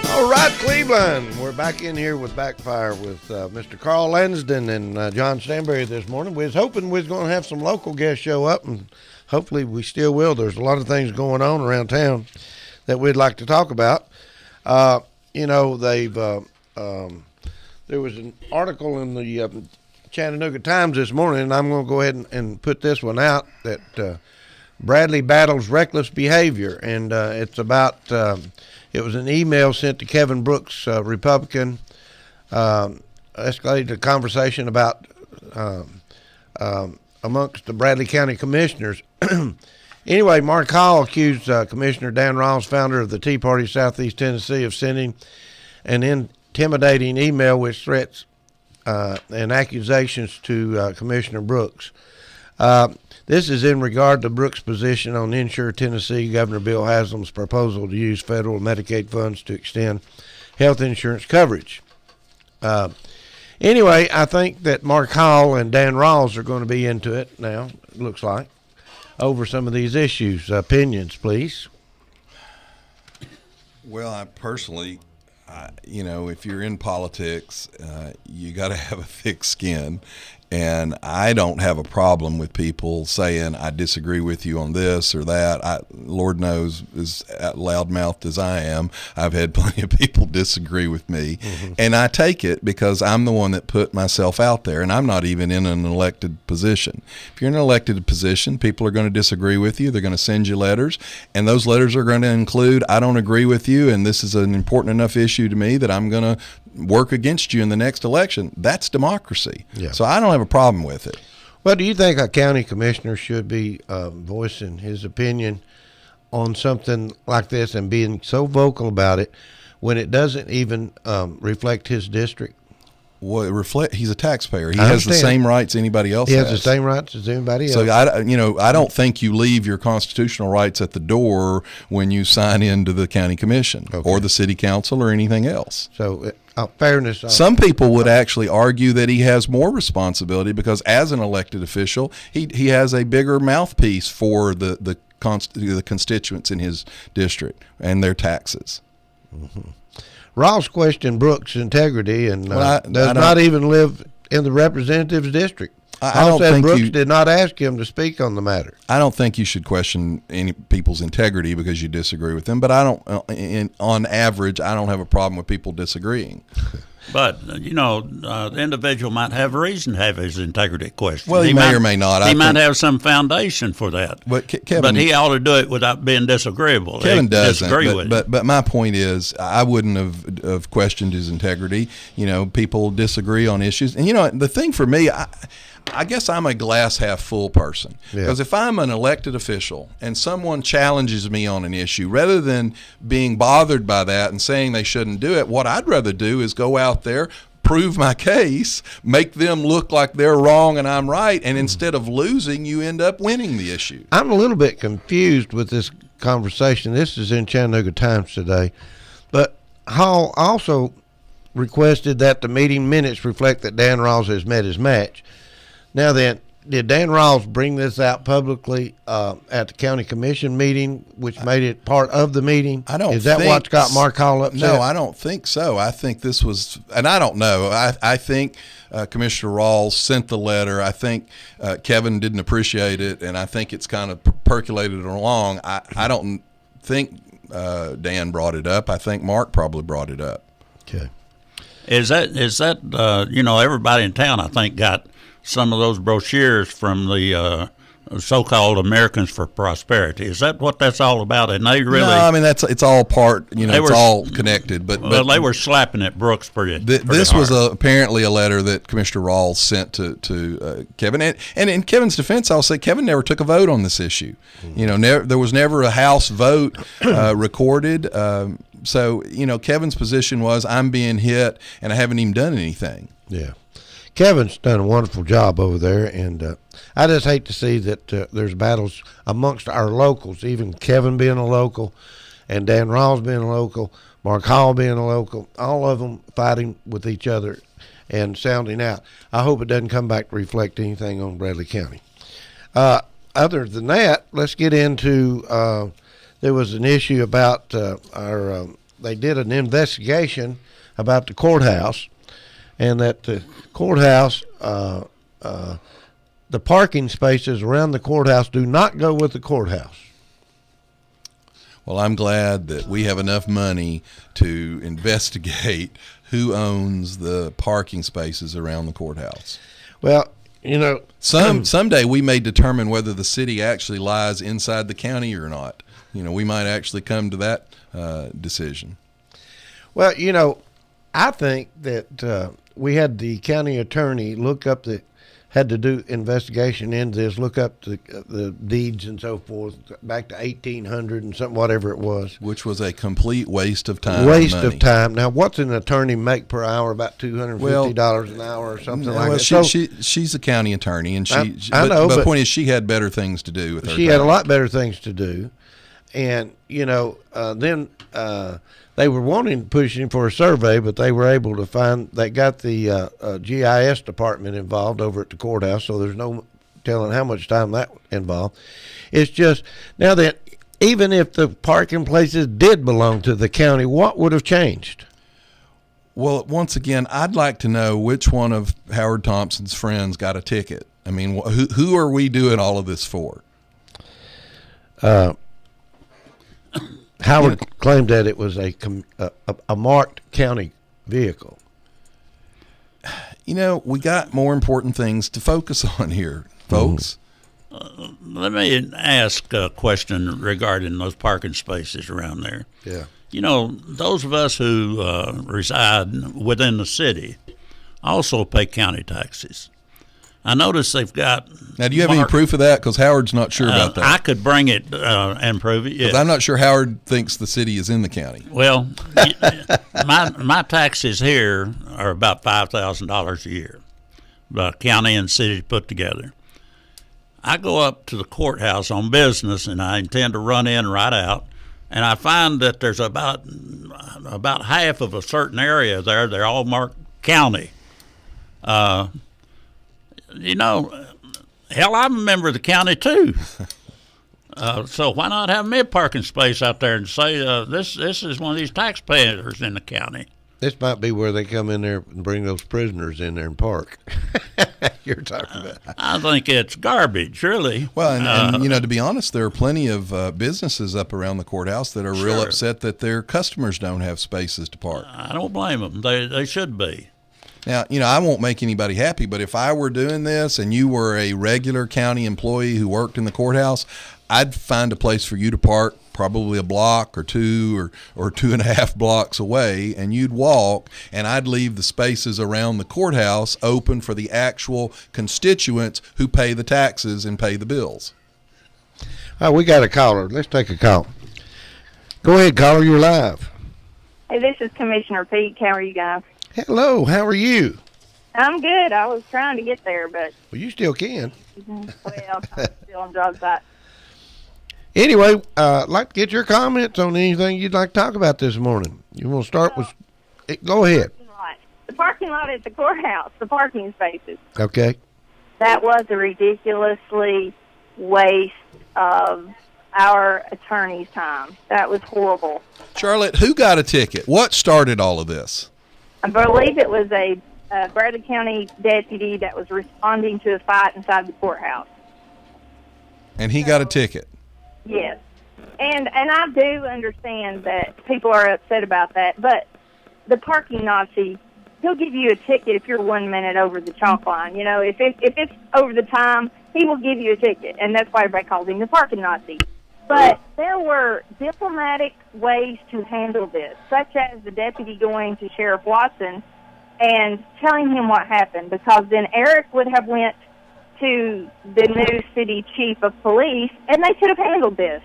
All right, Cleveland. We're back in here with Backfire with Mr. Carl Lansden and John Stanberry this morning. We was hoping we was going to have some local guests show up, and hopefully we still will. There's a lot of things going on around town that we'd like to talk about. They've there was an article in the Chattanooga Times this morning, and I'm going to go ahead and put this one out, that Bradley battles reckless behavior, and it's about it was an email sent to Kevin Brooks, Republican, escalated a conversation about amongst the Bradley County commissioners. Anyway, Mark Hall accused Commissioner Dan Rawls, founder of the Tea Party Southeast Tennessee, of sending an intimidating email with threats and accusations to Commissioner Brooks. This is in regard to Brooks' position on Insure Tennessee, Governor Bill Haslam's proposal to use federal Medicaid funds to extend health insurance coverage. Anyway, I think that Mark Hall and Dan Rawls are going to be into it now, it looks like, over some of these issues. Opinions, please. Well, I personally, if you're in politics, you got to have a thick skin. And I don't have a problem with people saying, I disagree with you on this or that. Lord knows, as loudmouthed as I am, I've had plenty of people disagree with me. Mm-hmm. And I take it because I'm the one that put myself out there, and I'm not even in an elected position. If you're in an elected position, people are going to disagree with you. They're going to send you letters, and those letters are going to include, I don't agree with you, and this is an important enough issue to me that I'm going to work against you in the next election. That's democracy. Yeah. So I don't have a problem with it. Well, do you think a county commissioner should be voicing his opinion on something like this and being so vocal about it when it doesn't even reflect his district? Well, he's a taxpayer. He has the same rights anybody else has. He has the same rights as anybody else. So I don't think you leave your constitutional rights at the door when you sign into the county commission or the city council or anything else. So fairness. Some people would actually argue that he has more responsibility because as an elected official, he has a bigger mouthpiece for the constituents in his district and their taxes. Mm-hmm. Rawls questioned Brooks' integrity and does not even live in the representative's district. I don't think Brooks did not ask him to speak on the matter. I don't think you should question any people's integrity because you disagree with them. But I don't, on average, I don't have a problem with people disagreeing. But, the individual might have a reason to have his integrity questioned. Well, he may or may not. He might have some foundation for that. But Kevin, he ought to do it without being disagreeable. Kevin doesn't. Disagree with it. But my point is, I wouldn't have questioned his integrity. People disagree on issues. And, the thing for me, I guess I'm a glass half full person. Because if I'm an elected official and someone challenges me on an issue, rather than being bothered by that and saying they shouldn't do it, what I'd rather do is go out there, prove my case, make them look like they're wrong and I'm right, and instead of losing, you end up winning the issue. I'm a little bit confused with this conversation. This is in Chattanooga Times today. But Hall also requested that the meeting minutes reflect that Dan Rawls has met his match. Now then, did Dan Rawls bring this out publicly at the county commission meeting, which made it part of the meeting? I don't. Is that think what got Mark Hall upset? No, I don't think so. I think this was, and I don't know. I think Commissioner Rawls sent the letter. I think Kevin didn't appreciate it, and I think it's kind of percolated along. I don't think Dan brought it up. I think Mark probably brought it up. Okay. Is that everybody in town, I think, got some of those brochures from the so-called Americans for Prosperity. Is that what that's all about? And they really... No, I mean, it's all part, it's all connected. But they were slapping at Brooks pretty this hard. was apparently a letter that Commissioner Rawls sent to Kevin. And in Kevin's defense, I'll say Kevin never took a vote on this issue. There was never a House vote recorded. So, Kevin's position was, I'm being hit, and I haven't even done anything. Yeah. Kevin's done a wonderful job over there, and I just hate to see that there's battles amongst our locals, even Kevin being a local and Dan Rawls being a local, Mark Hall being a local, all of them fighting with each other and sounding out. I hope it doesn't come back to reflect anything on Bradley County. Other than that, let's get into there was an issue about they did an investigation about the courthouse, and that the courthouse, the parking spaces around the courthouse do not go with the courthouse. Well, I'm glad that we have enough money to investigate who owns the parking spaces around the courthouse. Well, someday we may determine whether the city actually lies inside the county or not. We might actually come to that decision. Well, I think that we had the county attorney had to do investigation into this, look up the deeds and so forth back to 1800 and something, whatever it was. Which was a complete waste of time. Of time. Now, what's an attorney make per hour? About $250 an hour or something like that. She's a county attorney, and I know, but the point is, she had better things to do with her. She had a lot better things to do, and then. They were pushing for a survey, but they were able to they got the GIS department involved over at the courthouse, so there's no telling how much time that involved. It's just, now that even if the parking places did belong to the county, what would have changed? Well, once again, I'd like to know which one of Howard Thompson's friends got a ticket. I mean, who are we doing all of this for? Howard claimed that it was a marked county vehicle. We got more important things to focus on here, folks. Let me ask a question regarding those parking spaces around there. Yeah. Those of us who reside within the city also pay county taxes. I notice they've got... Now, do you have any proof of that? Because Howard's not sure about that. I could bring it and prove it, yes. Because I'm not sure Howard thinks the city is in the county. Well, my taxes here are about $5,000 a year, county and city put together. I go up to the courthouse on business, and I intend to run in right out, and I find that there's about half of a certain area there. They're all marked county. Hell, I'm a member of the county too. So why not have me a parking space out there and say this is one of these taxpayers in the county? This might be where they come in there and bring those prisoners in there and park. You're talking about. I think it's garbage, really. Well, and to be honest, there are plenty of businesses up around the courthouse that are real upset that their customers don't have spaces to park. I don't blame them. They should be. Now, I won't make anybody happy, but if I were doing this and you were a regular county employee who worked in the courthouse, I'd find a place for you to park, probably a block or two or 2.5 blocks away, and you'd walk, and I'd leave the spaces around the courthouse open for the actual constituents who pay the taxes and pay the bills. We got a caller. Let's take a call. Go ahead, caller. You're live. Hey, this is Commissioner Pete. How are you guys? Hello, how are you? I'm good. I was trying to get there, but... Well, you still can. Well, I'm still on job site. Anyway, I'd like to get your comments on anything you'd like to talk about this morning. You want to start with... Go ahead. The parking lot at the courthouse, the parking spaces. Okay. That was a ridiculously waste of our attorney's time. That was horrible. Charlotte, who got a ticket? What started all of this? I believe it was a Bradley County deputy that was responding to a fight inside the courthouse. And he got a ticket. Yes. And I do understand that people are upset about that, but the parking Nazi, he'll give you a ticket if you're 1 minute over the chalk line. You know, if it's over the time, he will give you a ticket, and that's why everybody calls him the parking Nazi. But there were diplomatic ways to handle this, such as the deputy going to Sheriff Watson and telling him what happened, because then Eric would have went to the new city chief of police, and they could have handled this.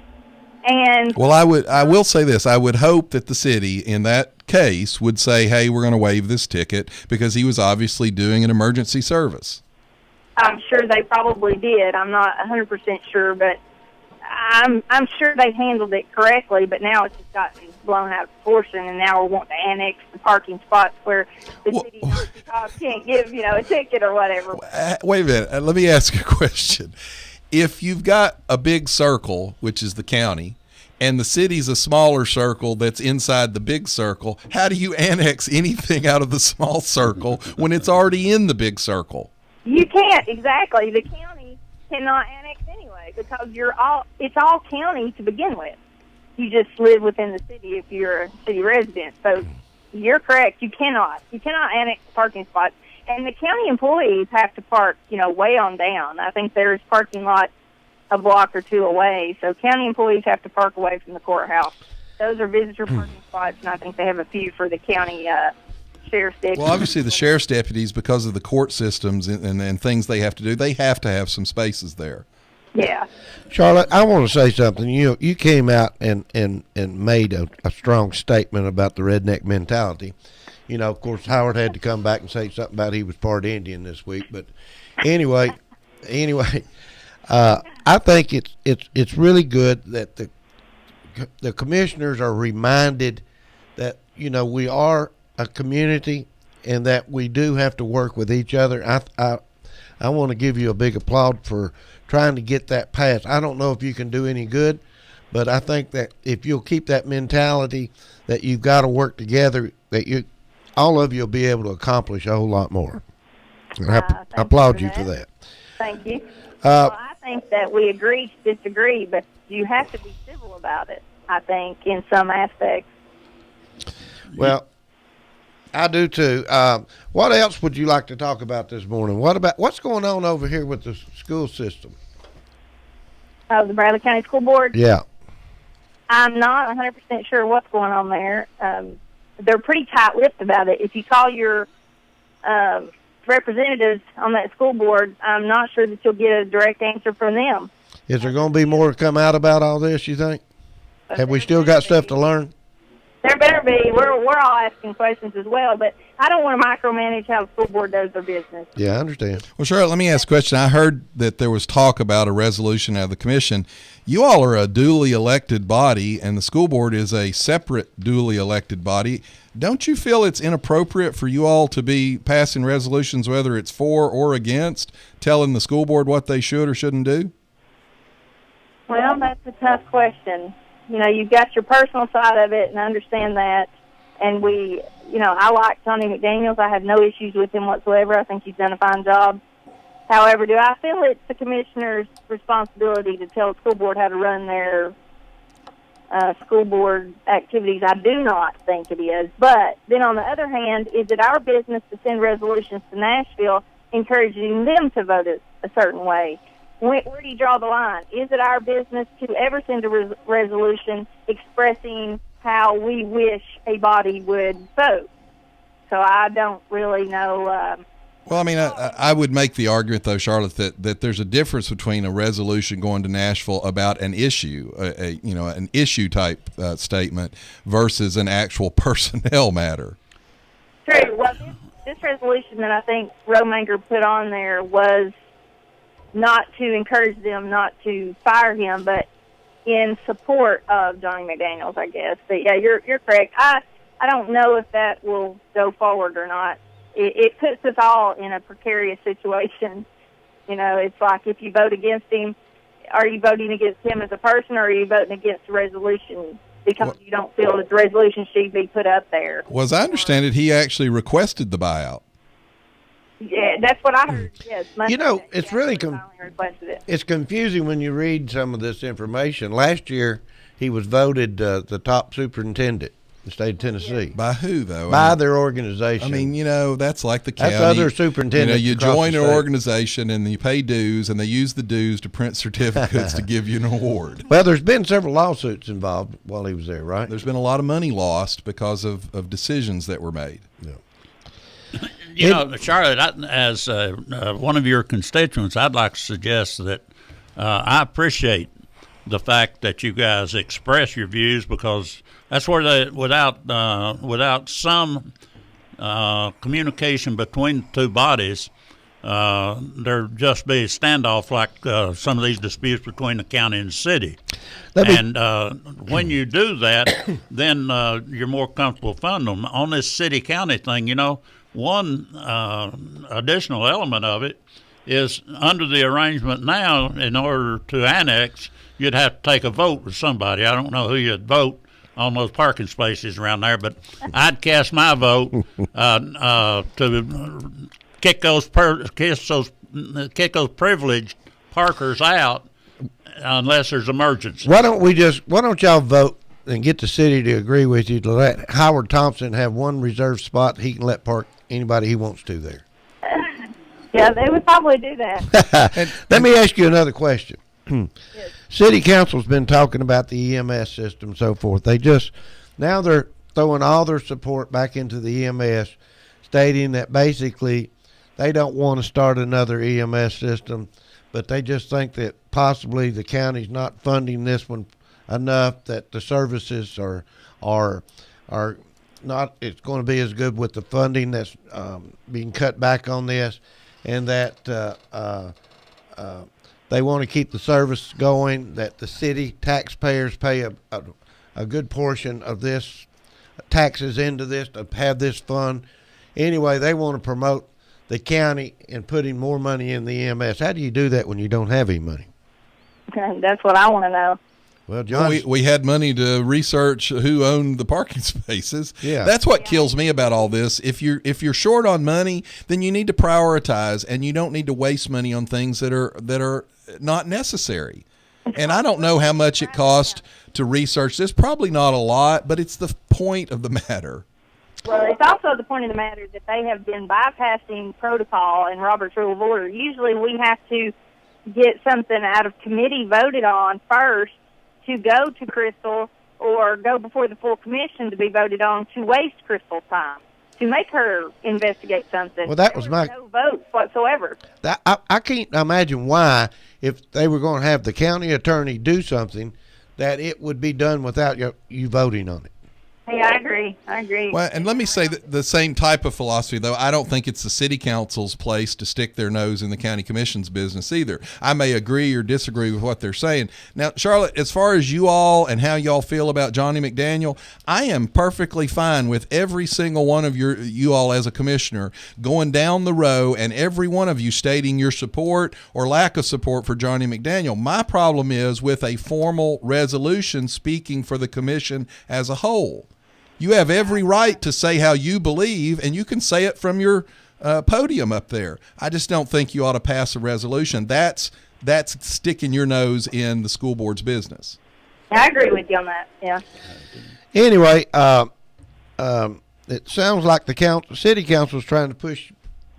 And well, I will say this. I would hope that the city in that case would say, hey, we're going to waive this ticket because he was obviously doing an emergency service. I'm sure they probably did. I'm not 100% sure, but I'm sure they handled it correctly, but now it's just gotten blown out of proportion, and now we're wanting to annex the parking spots where the city cops can't give, a ticket or whatever. Wait a minute. Let me ask you a question. If you've got a big circle, which is the county, and the city's a smaller circle that's inside the big circle, how do you annex anything out of the small circle when it's already in the big circle? You can't, exactly. The county cannot annex anyway because it's all county to begin with. You just live within the city if you're a city resident. So you're correct. You cannot annex parking spots. And the county employees have to park, way on down. I think there's parking lots a block or two away. So county employees have to park away from the courthouse. Those are visitor parking spots, and I think they have a few for the county sheriff's deputies. Well, obviously the sheriff's deputies, because of the court systems and things they have to do, they have to have some spaces there. Yeah. Charlotte, I want to say something. You came out and made a strong statement about the redneck mentality. Of course, Howard had to come back and say something about he was part Indian this week. But anyway, I think it's really good that the commissioners are reminded that we are a community and that we do have to work with each other. I want to give you a big applaud for trying to get that passed. I don't know if you can do any good, but I think that if you'll keep that mentality that you've got to work together, that all of you will be able to accomplish a whole lot more. I applaud you for that. Thank you. Well, I think that we agree to disagree, but you have to be civil about it, I think, in some aspects. Well, I do too. What else would you like to talk about this morning? What's going on over here with the school system? Oh, the Bradley County School Board? Yeah. I'm not 100% sure what's going on there. They're pretty tight-lipped about it. If you call your representatives on that school board, I'm not sure that you'll get a direct answer from them. Is there going to be more to come out about all this, you think? Have we still got stuff to learn? There better be. We're all asking questions as well, but I don't want to micromanage how the school board does their business. Yeah, I understand. Well, Charlotte, let me ask a question. I heard that there was talk about a resolution out of the commission. You all are a duly elected body, and the school board is a separate duly elected body. Don't you feel it's inappropriate for you all to be passing resolutions, whether it's for or against, telling the school board what they should or shouldn't do? Well, that's a tough question. You've got your personal side of it, and I understand that. And I like Tony McDaniels. I have no issues with him whatsoever. I think he's done a fine job. However, do I feel it's the commissioner's responsibility to tell the school board how to run their school board activities? I do not think it is. But then on the other hand, is it our business to send resolutions to Nashville encouraging them to vote a certain way? Where do you draw the line? Is it our business to ever send a resolution expressing how we wish a body would vote? So I don't really know. Well, I mean, I would make the argument, though, Charlotte, that there's a difference between a resolution going to Nashville about an issue, an issue type statement versus an actual personnel matter. True. Well, this resolution that I think Romanger put on there was not to encourage them not to fire him, but in support of Johnny McDaniels, I guess. But yeah, you're correct. I don't know if that will go forward or not. It puts us all in a precarious situation You know, it's like if you vote against him, are you voting against him as a person, or are you voting against the resolution because you don't feel that the resolution should be put up there? Well, as I understand it, he actually requested the buyout. Yeah, that's what I heard. Yes, You know, it's really requested it. it's confusing when you read some of this information. Last year, he was voted the top superintendent in the state of Tennessee. By who, though? By their organization. I mean, you know, that's like the county. That's other superintendents. You across join the an state. organization and you pay dues, and they use the dues to print certificates to give you an award. Well, there's been several lawsuits involved while he was there, right? There's been a lot of money lost because of decisions that were made. Yeah. You know, Charlotte, as one of your constituents, I'd like to suggest that I appreciate the fact that you guys express your views, because that's where without some communication between the two bodies, there'd just be a standoff like some of these disputes between the county and the city. And when you do that, then you're more comfortable funding them. On this city-county thing, you know, one additional element of it is under the arrangement now, in order to annex, you'd have to take a vote with somebody. I don't know who you'd vote on those parking spaces around there, but I'd cast my vote to kick those privileged parkers out unless there's emergency. Why don't y'all vote and get the city to agree with you to let Howard Thompson have one reserved spot he can let park anybody he wants to there? Yeah, they would probably do that. Let me ask you another question. City Council's been talking about the EMS system and so forth. Now they're throwing all their support back into the EMS, stating that basically they don't want to start another EMS system, but they just think that possibly the county's not funding this one enough, that the services are not, it's going to be as good with the funding that's being cut back on this, and that they want to keep the service going, that the city taxpayers pay a good portion of this taxes into this to have this fund. Anyway, they want to promote the county and putting more money in the EMS. How do you do that when you don't have any money? That's what I want to know. Well, John, we had money to research who owned the parking spaces. Yeah, that's what kills me about all this. If you're short on money, then you need to prioritize, and you don't need to waste money on things that are not necessary. And I don't know how much it costs to research this. Probably not a lot, but it's the point of the matter. Well, it's also the point of the matter that they have been bypassing protocol and Robert's Rule of Order. Usually we have to get something out of committee voted on first to go to Crystal or go before the full commission to be voted on, to waste Crystal's time, to make her investigate something. Well, that was no votes whatsoever. I can't imagine why, if they were going to have the county attorney do something, that it would be done without you voting on it. Hey, I agree. Well, and let me say that the same type of philosophy, though, I don't think it's the city council's place to stick their nose in the county commission's business either. I may agree or disagree with what they're saying. Now, Charlotte, as far as you all and how y'all feel about Johnny McDaniel, I am perfectly fine with every single one of you all as a commissioner going down the row and every one of you stating your support or lack of support for Johnny McDaniel. My problem is with a formal resolution speaking for the commission as a whole. You have every right to say how you believe, and you can say it from your podium up there. I just don't think you ought to pass a resolution. That's sticking your nose in the school board's business. I agree with you on that, yeah. Anyway, it sounds like the city council is trying to push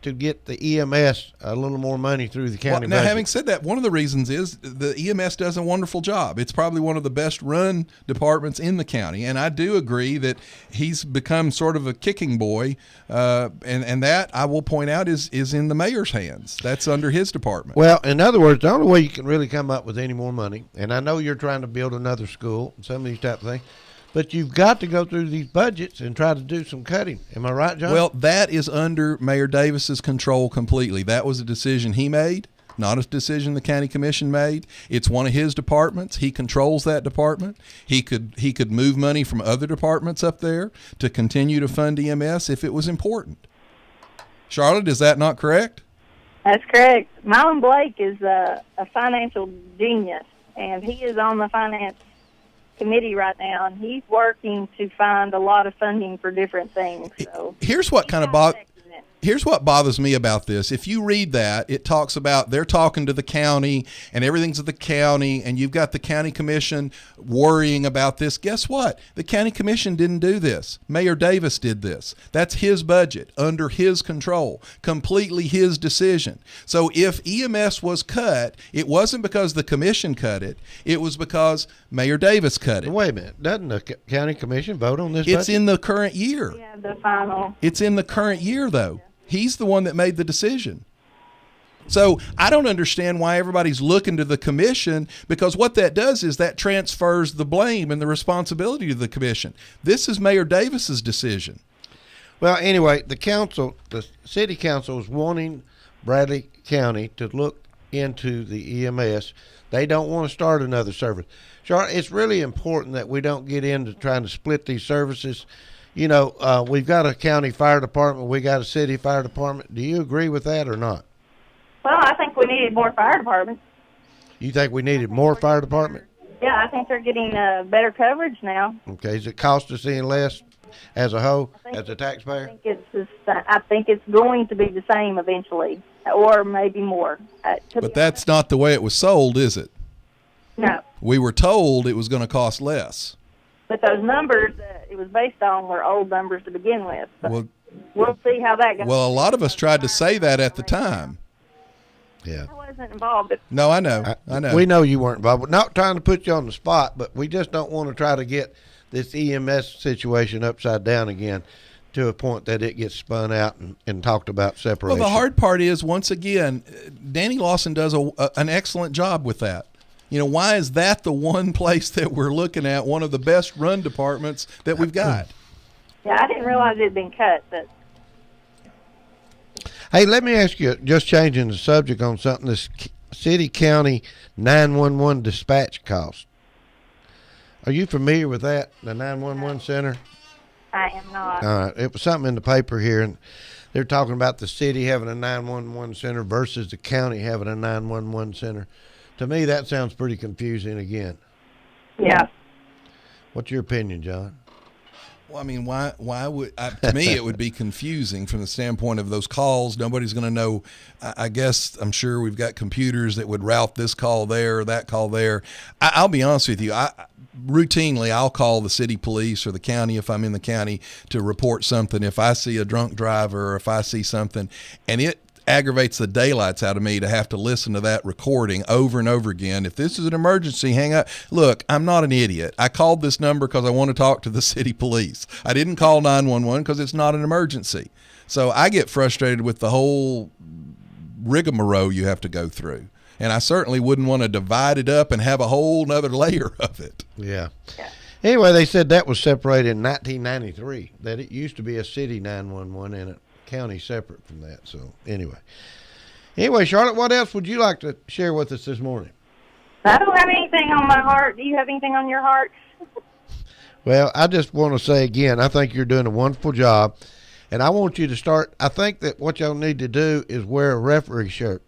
to get the EMS a little more money through the county budget. Now, having said that, one of the reasons is the EMS does a wonderful job. It's probably one of the best run departments in the county, and I do agree that he's become sort of a kicking boy, and that, I will point out, is in the mayor's hands. That's under his department. Well, in other words, the only way you can really come up with any more money, and I know you're trying to build another school and some of these type of things, but you've got to go through these budgets and try to do some cutting. Am I right, John? Well, that is under Mayor Davis's control completely. That was a decision he made, not a decision the county commission made. It's one of his departments. He controls that department. He could move money from other departments up there to continue to fund EMS if it was important. Charlotte, is that not correct? That's correct. Mylan Blake is a financial genius, and he is on the finance committee right now, and he's working to find a lot of funding for different things. So here's what Here's what bothers me about this. If you read that, it talks about they're talking to the county and everything's at the county, and you've got the county commission worrying about this. Guess what? The county commission didn't do this. Mayor Davis did this. That's his budget, under his control, completely his decision. So if EMS was cut, it wasn't because the commission cut it. It was because Mayor Davis cut it. Wait a minute. Doesn't the county commission vote on this It's budget? in the current year. Yeah, the final. It's in the current year, though. He's the one that made the decision. So I don't understand why everybody's looking to the commission, because what that does is that transfers the blame and the responsibility to the commission. This is Mayor Davis's decision. Well, anyway, the city council is wanting Bradley County to look into the EMS. They don't want to start another service. Charlotte, it's really important that we don't get into trying to split these services. You know, we've got a county fire department. We got a city fire department. Do you agree with that or not? Well, I think we needed more fire departments. You think we needed more fire department? Yeah, I think they're getting better coverage now. Okay. Does it cost us any less as a whole, as a taxpayer? I think it's going to be the same eventually, or maybe more. But that's not the way it was sold, is it? No. We were told it was going to cost less. But those numbers that it was based on were old numbers to begin with. So we'll see how that goes. Well, a lot of us tried to say that at the time. Yeah. I wasn't involved. No, I know. I know. We know you weren't involved. We're not trying to put you on the spot, but we just don't want to try to get this EMS situation upside down again to a point that it gets spun out and talked about separation. Well, the hard part is, once again, Danny Lawson does an excellent job with that. You know, why is that the one place that we're looking at, one of the best run departments that we've got? Yeah, I didn't realize it had been cut. But hey, let me ask you, just changing the subject on something, this city-county 911 dispatch cost. Are you familiar with that, the 911 center? I am not. All right. It was something in the paper here, and they're talking about the city having a 911 center versus the county having a 911 center. To me, that sounds pretty confusing again. Yeah. What's your opinion, John? Well, I mean, why would, to me, it would be confusing from the standpoint of those calls. Nobody's going to know. I guess, I'm sure we've got computers that would route this call there or that call there. I'll be honest with you. Routinely, I'll call the city police or the county if I'm in the county to report something. If I see a drunk driver or if I see something, and it aggravates the daylights out of me to have to listen to that recording over and over again. If this is an emergency, hang up. Look, I'm not an idiot. I called this number because I want to talk to the city police. I didn't call 911 because it's not an emergency. So I get frustrated with the whole rigmarole you have to go through. And I certainly wouldn't want to divide it up and have a whole nother layer of it. Yeah. Anyway, they said that was separated in 1993, that it used to be a city 911 and a county separate from that. So anyway, Charlotte, what else would you like to share with us this morning? I don't have anything on my heart. Do you have anything on your heart? Well, I just want to say again, I think you're doing a wonderful job, and I want you to start. I think that what y'all need to do is wear a referee shirt.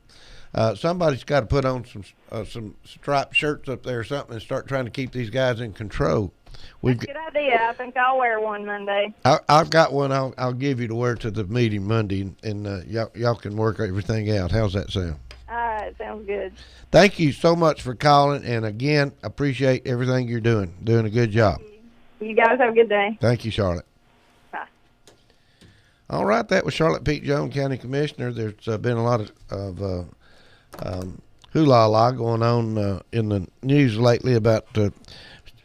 Somebody's got to put on some striped shirts up there or something and start trying to keep these guys in control. That's a good idea. I think I'll wear one Monday. I've got one. I'll give you to wear to the meeting Monday, and y'all can work everything out. How's that sound? All right, sounds good. Thank you so much for calling, and again, appreciate everything you're doing. Doing a good job. You guys have a good day. Thank you, Charlotte. Bye. All right, that was Charlotte Pete Jones, County Commissioner. There's been a lot of hoo-la-la going on in the news lately about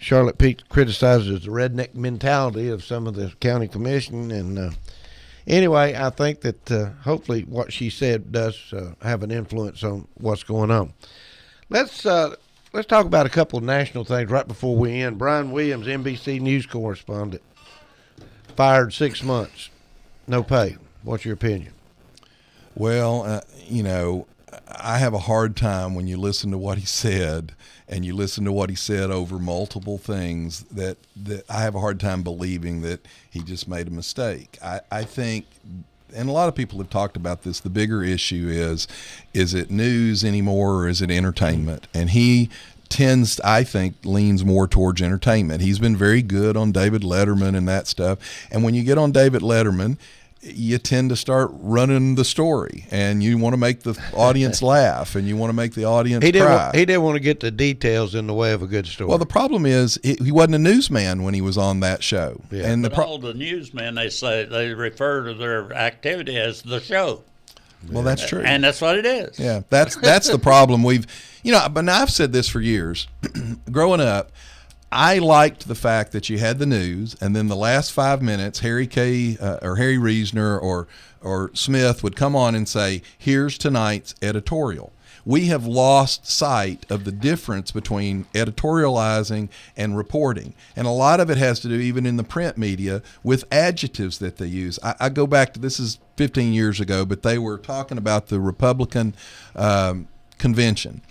Charlotte Pete criticizes the redneck mentality of some of the county commission. And anyway, I think that hopefully what she said does have an influence on what's going on. Let's talk about a couple of national things right before we end. Brian Williams, NBC News correspondent, fired 6 months, no pay. What's your opinion? Well, I have a hard time when you listen to what he said, and you listen to what he said over multiple things, that I have a hard time believing that he just made a mistake. I think and a lot of people have talked about this, the bigger issue is it news anymore or is it entertainment? And he tends, I think, leans more towards entertainment. He's been very good on David Letterman and that stuff. And when you get on David Letterman, you tend to start running the story, and you want to make the audience laugh, and you want to make the audience cry. He didn't want to get the details in the way of a good story. Well, the problem is he wasn't a newsman when he was on that show. Yeah. And But all the newsmen, they refer to their activity as the show. Well, that's true. And that's what it is. Yeah, that's the problem. But I've said this for years. Growing up, I liked the fact that you had the news, and then the last 5 minutes, Harry Reasoner or Smith would come on and say, "Here's tonight's editorial." We have lost sight of the difference between editorializing and reporting, and a lot of it has to do, even in the print media, with adjectives that they use. I go back to, this is 15 years ago, but they were talking about the Republican convention.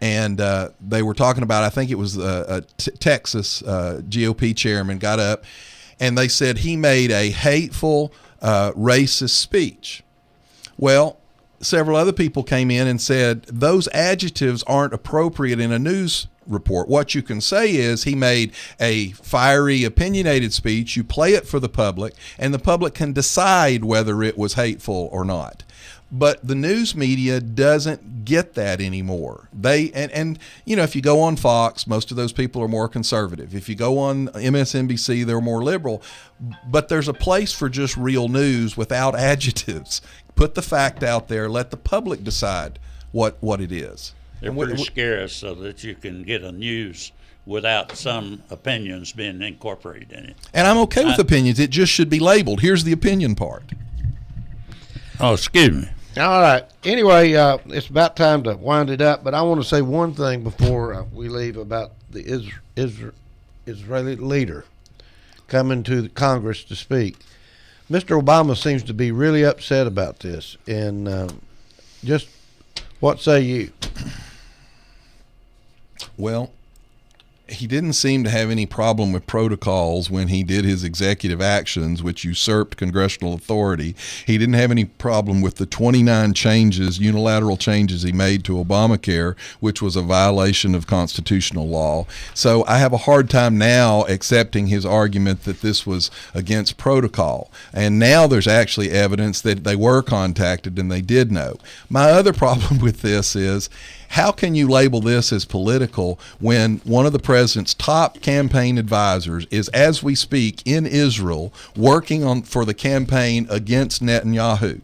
And they were talking about, I think it was a Texas GOP chairman got up, and they said he made a hateful, racist speech. Well, several other people came in and said those adjectives aren't appropriate in a news report. What you can say is he made a fiery, opinionated speech. You play it for the public, and the public can decide whether it was hateful or not. But the news media doesn't get that anymore. And if you go on Fox, most of those people are more conservative. If you go on MSNBC, they're more liberal. But there's a place for just real news without adjectives. Put the fact out there. Let the public decide what it is. They're pretty scarce, so that you can get a news without some opinions being incorporated in it. And I'm okay with opinions. It just should be labeled. Here's the opinion part. Oh, excuse me. All right. Anyway, it's about time to wind it up, but I want to say one thing before we leave about the Israeli leader coming to Congress to speak. Mr. Obama seems to be really upset about this, and just what say you? Well, he didn't seem to have any problem with protocols when he did his executive actions, which usurped congressional authority. He didn't have any problem with the 29 unilateral changes he made to Obamacare, which was a violation of constitutional law. So I have a hard time now accepting his argument that this was against protocol. And now there's actually evidence that they were contacted and they did know. My other problem with this is, how can you label this as political when one of the president's top campaign advisors is, as we speak, in Israel working for the campaign against Netanyahu?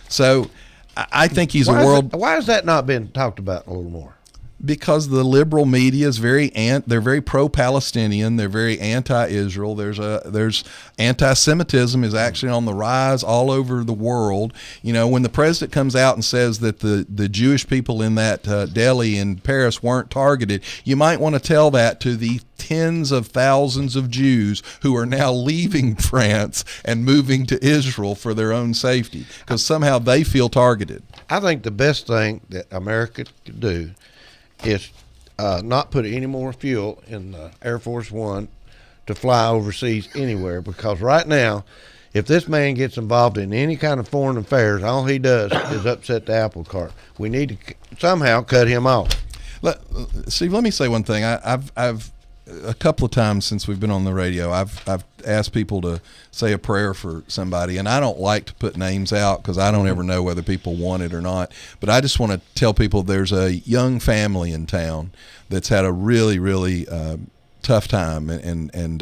So I think he's Why has that not been talked about a little more? Because the liberal media is they're very pro-Palestinian. They're very anti-Israel. There's anti-Semitism is actually on the rise all over the world. When the president comes out and says that the Jewish people in that deli in Paris weren't targeted, you might want to tell that to the tens of thousands of Jews who are now leaving France and moving to Israel for their own safety, because somehow they feel targeted. I think the best thing that America could do is not put any more fuel in the Air Force One to fly overseas anywhere, because right now, if this man gets involved in any kind of foreign affairs, all he does is upset the apple cart. We need to somehow cut him off. Steve, let me say one thing. I've a couple of times since we've been on the radio, I've asked people to say a prayer for somebody, and I don't like to put names out because I don't ever know whether people want it or not. But I just want to tell people there's a young family in town that's had a really, really tough time and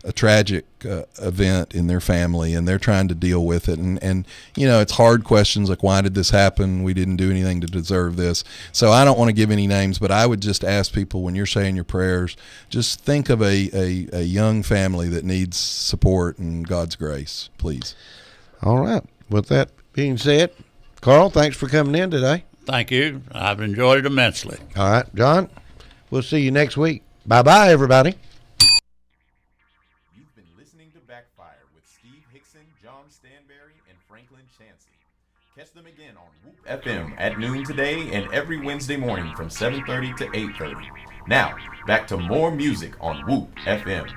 a tragic event in their family, and they're trying to deal with it. And it's hard questions like, why did this happen? We didn't do anything to deserve this. So I don't want to give any names, but I would just ask people, when you're saying your prayers, just think of a young family that needs support and God's grace, please. All right. With that being said, Carl, thanks for coming in today. Thank you. I've enjoyed it immensely. All right, John, we'll see you next week. Bye-bye, everybody. Backfire with Steve Hickson, John Stanberry, and Franklin Chansey. Catch them again on Whoop FM at noon today and every Wednesday morning from 7:30 to 8:30. Now, back to more music on Whoop FM.